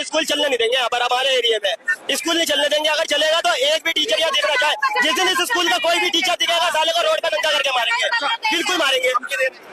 School चलने नहीं देंगे यहाँ पर हमारे एरिया में, स्कूल नहीं चलने देंगे। अगर चलेगा तो एक भी टीचर यहाँ दिखना चाहे, जिस दिन इस स्कूल का कोई भी टीचर दिखेगा साले को रोड पर नंगा करके मारेंगे, बिल्कुल मारेंगे।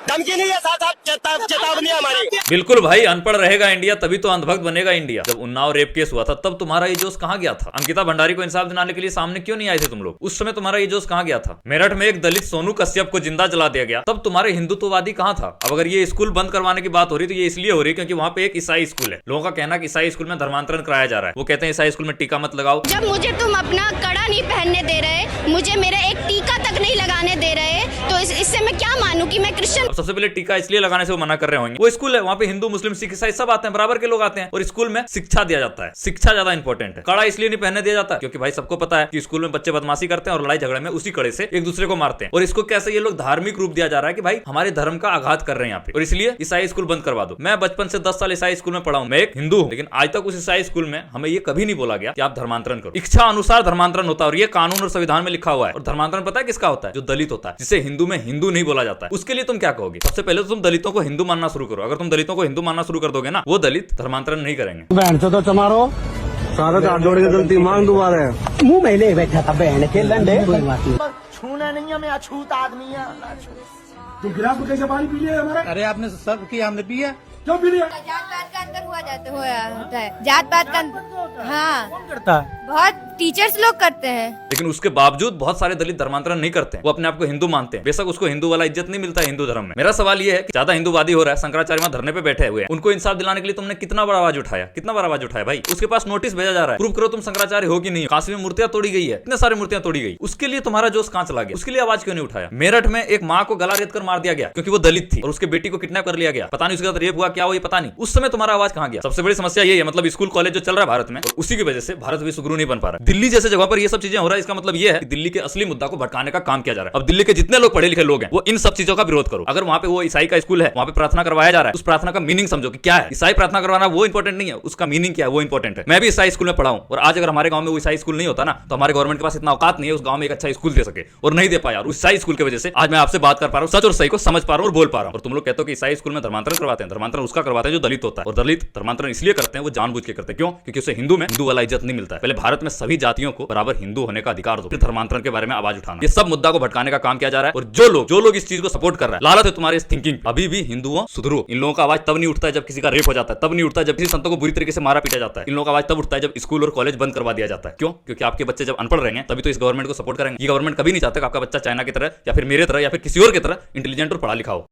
धमकी नहीं है, साथ चेतावनी हमारी। बिल्कुल भाई, अनपढ़ रहेगा इंडिया तभी तो अंधभक्त बनेगा इंडिया। जब उन्नाव रेप केस हुआ था तब तुम्हारा ये जोश कहाँ गया था? अंकिता भंडारी को इंसाफ दिलाने के लिए सामने क्यों नहीं आए थे तुम लोग? उस समय तुम्हारा ये जोश कहाँ गया था? मेरठ में एक दलित सोनू कश्यप को जिंदा जला दिया गया, तब तुम्हारे हिंदुत्ववादी कहाँ था? अब अगर ये स्कूल बंद करवाने की बात हो रही तो ये इसलिए हो रही है क्योंकि वहाँ पे एक ईसाई स्कूल है। लोगों का कहना कि ईसाई स्कूल में धर्मांतरण कराया जा रहा है। वो कहते हैं ईसाई स्कूल में टीका मत लगाओ। जब मुझे तुम अपना कड़ा नहीं पहनने दे रहे, मुझे मेरा एक टीका तक नहीं लगाने दे रहे, तो इससे मैं क्या मानूं कि मैं क्रिश्चियन? सबसे पहले टीका इसलिए लगाने से वो मना कर रहे होंगे, वो स्कूल है, वहाँ पे हिंदू मुस्लिम सिख ईसाई सब आते हैं, बराबर के लोग आते हैं। और स्कूल में शिक्षा दिया जाता है, शिक्षा ज्यादा इंपॉर्टेंट है। कड़ा इसलिए नहीं पहनने दिया जाता क्योंकि भाई सबको पता है कि स्कूल में बच्चे बदमाशी करते हैं और लड़ाई झगड़े में उसी कड़े से एक दूसरे को मारते हैं। और इसको कैसे ये लोग धार्मिक रूप दिया जा रहा है कि भाई हमारे धर्म का आघात कर रहे हैं यहाँ पे, और इसलिए ईसाई स्कूल बंद करवा दो। मैं बचपन से 10 साल ईसाई स्कूल में पढ़ा हूँ, मैं एक हिंदू हूँ, लेकिन आज तक उस ईसाई स्कूल में हमें ये कभी नहीं बोला गया कि आप धर्मांतरण करो। इच्छा अनुसार धर्मांतरण होता है और ये कानून और संविधान में लिखा हुआ है। और धर्मांतरण पता है किसका होता है? जो दलित होता है, जिसे हिंदू में हिंदू नहीं बोला जाता है। उसके लिए तुम क्या कहोगे? सबसे पहले तो तुम दलितों को हिंदू मानना शुरू करो। अगर तुम दलितों को हिंदू मानना शुरू कर दोगे ना, वो दलित धर्मांतरण नहीं करेंगे। बहन से तो चमारो सारे हाथ जोड़ के गलती मांग दोबारा मुंह में ले बैठा था बहन के लंडे। छूना नहीं है, मैं अछूत आदमी है। तो गिलास में कैसे पानी पी लिया हमारा? अरे आपने सब किया, हमने पिया। क्यों पी लिया? जात पात का अंतर होता है, जात पात का। हाँ, कौन करता है? बहुत टीचर्स लोग करते हैं। लेकिन उसके बावजूद बहुत सारे दलित धर्मांतरण नहीं करते हैं। वो अपने आप को हिंदू मानते हैं। बेशक उसको हिंदू वाला इज्जत नहीं मिलता है हिंदू धर्म में। मेरा सवाल ये है कि ज्यादा हिंदूवादी हो रहा है, शंकराचार्य वहां धरने पे बैठे हुए हैं, उनको इंसाफ दिलाने के लिए तुमने कितना बड़ा आवाज उठाया? कितना बड़ा आवाज उठाया भाई? उसके पास नोटिस भेजा जा रहा है, प्रूव करो तुम शंकराचार्य हो कि नहीं। काशी में मूर्तियां तोड़ी गई है, इतने सारी मूर्तियां तोड़ी गई, उसके लिए तुम्हारा जोश कहां चला गया? उसके लिए आवाज क्यों नहीं उठाया? मेरठ में एक माँ को गला रेत कर मार दिया गया क्योंकि वो दलित थी और उसके बेटी को किडनैप कर लिया गया। पता नहीं उसके साथ रेप हुआ क्या हुआ ये पता नहीं। उस समय तुम्हारा आवाज कहां गया? सबसे बड़ी समस्या ये है, मतलब स्कूल कॉलेज जो चल रहा है भारत में, और उसी की वजह से भारत भी सुगरू नहीं बन पा रहा है। दिल्ली जैसे जगह पर ये सब चीजें हो रहा है, इसका मतलब ये है कि दिल्ली के असली मुद्दा को भटकाने का काम किया जा रहा है। अब दिल्ली के जितने लोग पढ़े लिखे लोग हैं वो इन सब चीजों का विरोध करो। अगर वहां पे वो ईसाई का स्कूल है, वहां पे प्रार्थना करवाया जा रहा है, उस प्रार्थना का मीनिंग समझो कि क्या है। ईसाई प्रार्थना करवाना वो इंपॉर्टेंट नहीं है, उसका मीनिंग क्या है वो इंपॉर्टेंट है। मैं भी ईसाई स्कूल में पढ़ा हूं, और आज अगर हमारे गांव में वो ईसाई स्कूल नहीं होता ना, तो हमारे गवर्नमेंट के पास इतना औकात नहीं है उस गांव में एक अच्छा स्कूल दे सके, और नहीं दे पाया। और उस ईसाई स्कूल की वजह से आज मैं आपसे बात कर पा रहा हूं, सच और सही को समझ पा रहा हूं और बोल पा रहा हूं। और तुम लोग कहते हो कि ईसाई स्कूल में धर्मांतरण करवाते हैं। धर्मांतरण उसका करवाते हैं जो दलित होता है, और दलित धर्मांतरण इसलिए करते हैं, वो जानबूझ के करते हैं। क्यों? क्योंकि उसे हिंदू में हिंदू वाला इज्जत नहीं मिलता है। पहले भारत में सभी जातियों को बराबर हिंदू होने का अधिकार दो, फिर धर्मांतरण के बारे में आवाज उठाना। ये सब मुद्दा को भटकाने का काम किया जा रहा है। और जो लोग इस चीज को सपोर्ट कर रहा है, लालच है तुम्हारे इस थिंकिंग। अभी भी हिंदुओं सुधरो। इन लोगों का आवाज तब नहीं उठता है जब किसी का रेप हो जाता है, तब नहीं उठता है जब किसी संतों को बुरी तरीके से मारा पीटा जाता है। इन लोगों का आवाज तब उठता है जब स्कूल और कॉलेज बंद करवा दिया जाता है। क्यों? क्योंकि आपके बच्चे जब अनपढ़ रहेंगे तभी तो इस गवर्नमेंट को सपोर्ट करेंगे। ये गवर्नमेंट कभी नहीं चाहता कि आपका बच्चा चाइना की तरह या फिर मेरे तरह या फिर किसी और की तरह इंटेलिजेंट और पढ़ा लिखा हो।